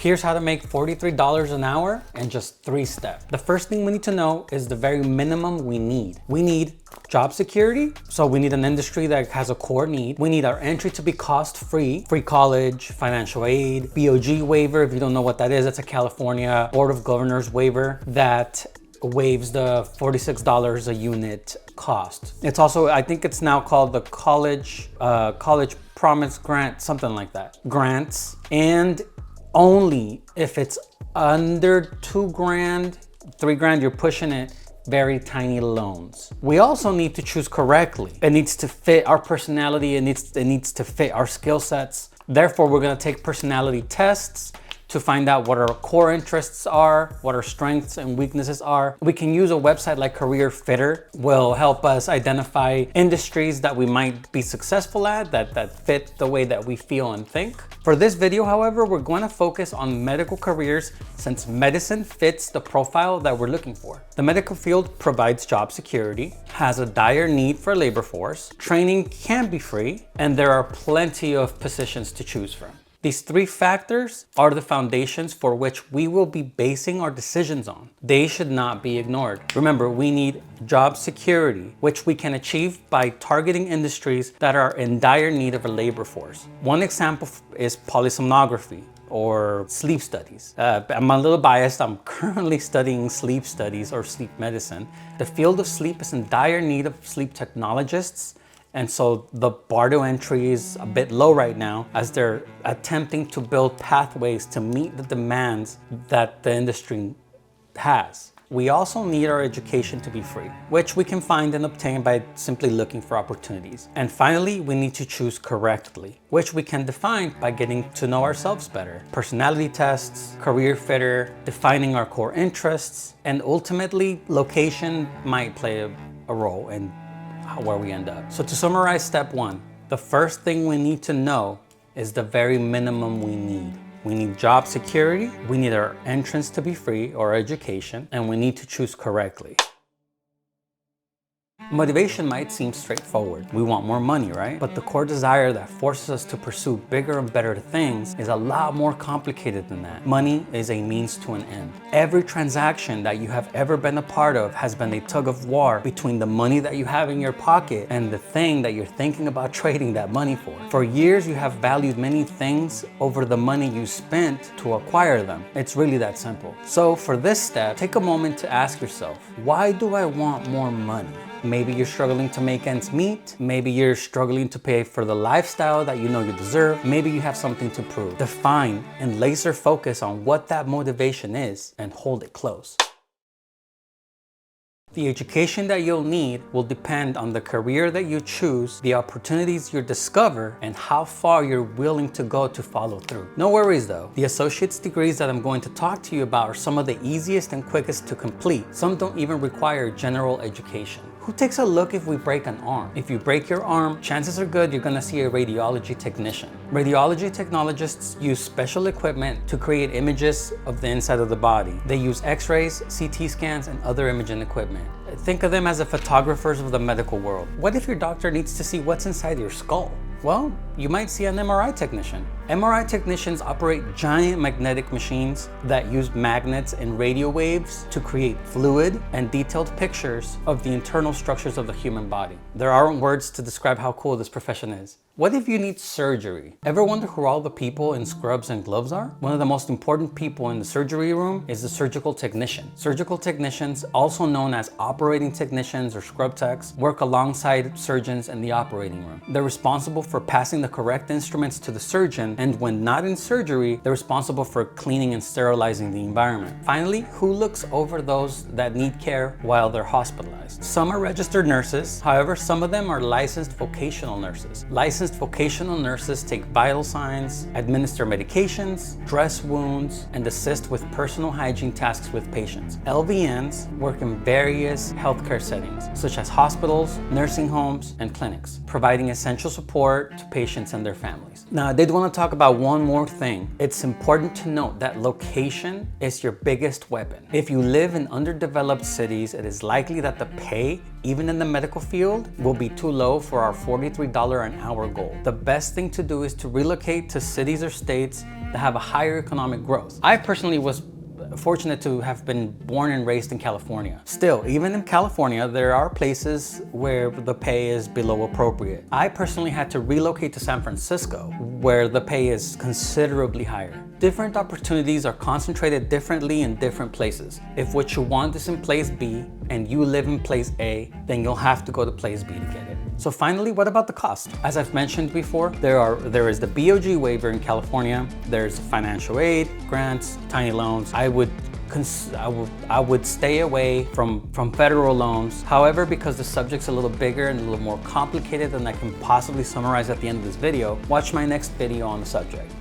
Here's how to make $43 an hour in just 3 steps. The first thing we need to know is the very minimum we need. We need job security, so we need an industry that has a core need. We need our entry to be cost-free, free college, financial aid, BOG waiver. If you don't know what that is, it's a California Board of Governors waiver that waives the $46 a unit cost. It's also, I think it's now called the college promise grant, something like that. Grants, and only if it's under 2 grand, 3 grand, you're pushing it, very tiny loans. We also need to choose correctly. It needs to fit our personality, it needs to fit our skill sets. Therefore, we're gonna take personality tests to find out what our core interests are, what our strengths and weaknesses are. We can use a website like Career Fitter, will help us identify industries that we might be successful at, that fit the way that we feel and think. For this video, however, we're going to focus on medical careers since medicine fits the profile that we're looking for. The medical field provides job security, has a dire need for labor force, training can be free, and there are plenty of positions to choose from. These 3 factors are the foundations for which we will be basing our decisions on. They should not be ignored. Remember, we need job security, which we can achieve by targeting industries that are in dire need of a labor force. One example is polysomnography or sleep studies. I'm a little biased. I'm currently studying sleep studies or sleep medicine. The field of sleep is in dire need of sleep technologists. And so the bar to entry is a bit low right now as they're attempting to build pathways to meet the demands that the industry has. We also need our education to be free, which we can find and obtain by simply looking for opportunities. And finally, we need to choose correctly, which we can define by getting to know ourselves better. Personality tests, Career Fitter, defining our core interests, and ultimately, location might play a role in where we end up. So to summarize step 1, the first thing we need to know is the very minimum we need. We need job security, we need our entrance to be free or education, and we need to choose correctly. Motivation might seem straightforward. We want more money, right? But the core desire that forces us to pursue bigger and better things is a lot more complicated than that. Money is a means to an end. Every transaction that you have ever been a part of has been a tug of war between the money that you have in your pocket and the thing that you're thinking about trading that money for. For years, you have valued many things over the money you spent to acquire them. It's really that simple. So for this step, take a moment to ask yourself, why do I want more money? Maybe you're struggling to make ends meet. Maybe you're struggling to pay for the lifestyle that you know you deserve. Maybe you have something to prove. Define and laser focus on what that motivation is and hold it close. The education that you'll need will depend on the career that you choose, the opportunities you discover, and how far you're willing to go to follow through. No worries though, the associate's degrees that I'm going to talk to you about are some of the easiest and quickest to complete. Some don't even require general education. Who takes a look if we break an arm? If you break your arm, chances are good you're gonna see a radiology technician. Radiology technologists use special equipment to create images of the inside of the body. They use x-rays, CT scans, and other imaging equipment. Think of them as the photographers of the medical world. What if your doctor needs to see what's inside your skull? Well, you might see an MRI technician. MRI technicians operate giant magnetic machines that use magnets and radio waves to create fluid and detailed pictures of the internal structures of the human body. There aren't words to describe how cool this profession is. What if you need surgery? Ever wonder who all the people in scrubs and gloves are? One of the most important people in the surgery room is the surgical technician. Surgical technicians, also known as operating technicians or scrub techs, work alongside surgeons in the operating room. They're responsible for passing the correct instruments to the surgeon, and when not in surgery, they're responsible for cleaning and sterilizing the environment. Finally, who looks over those that need care while they're hospitalized? Some are registered nurses, however, some of them are licensed vocational nurses. Licensed vocational nurses take vital signs, administer medications, dress wounds, and assist with personal hygiene tasks with patients. LVNs work in various healthcare settings, such as hospitals, nursing homes, and clinics, providing essential support to patients and their families. Now, I did want to talk talk about one more thing. It's important to note that location is your biggest weapon. If you live in underdeveloped cities, it is likely that the pay, even in the medical field, will be too low for our $43 an hour goal. The best thing to do is to relocate to cities or states that have a higher economic growth. I personally was fortunate to have been born and raised in California. Still, even in California, there are places where the pay is below appropriate. I personally had to relocate to San Francisco, where the pay is considerably higher. Different opportunities are concentrated differently in different places. If what you want is in place B and you live in place A, then you'll have to go to place B to get it. So finally, what about the cost? As I've mentioned before, there is the BOG waiver in California, there's financial aid, grants, tiny loans. I would stay away from federal loans. However, because the subject's a little bigger and a little more complicated than I can possibly summarize at the end of this video, watch my next video on the subject.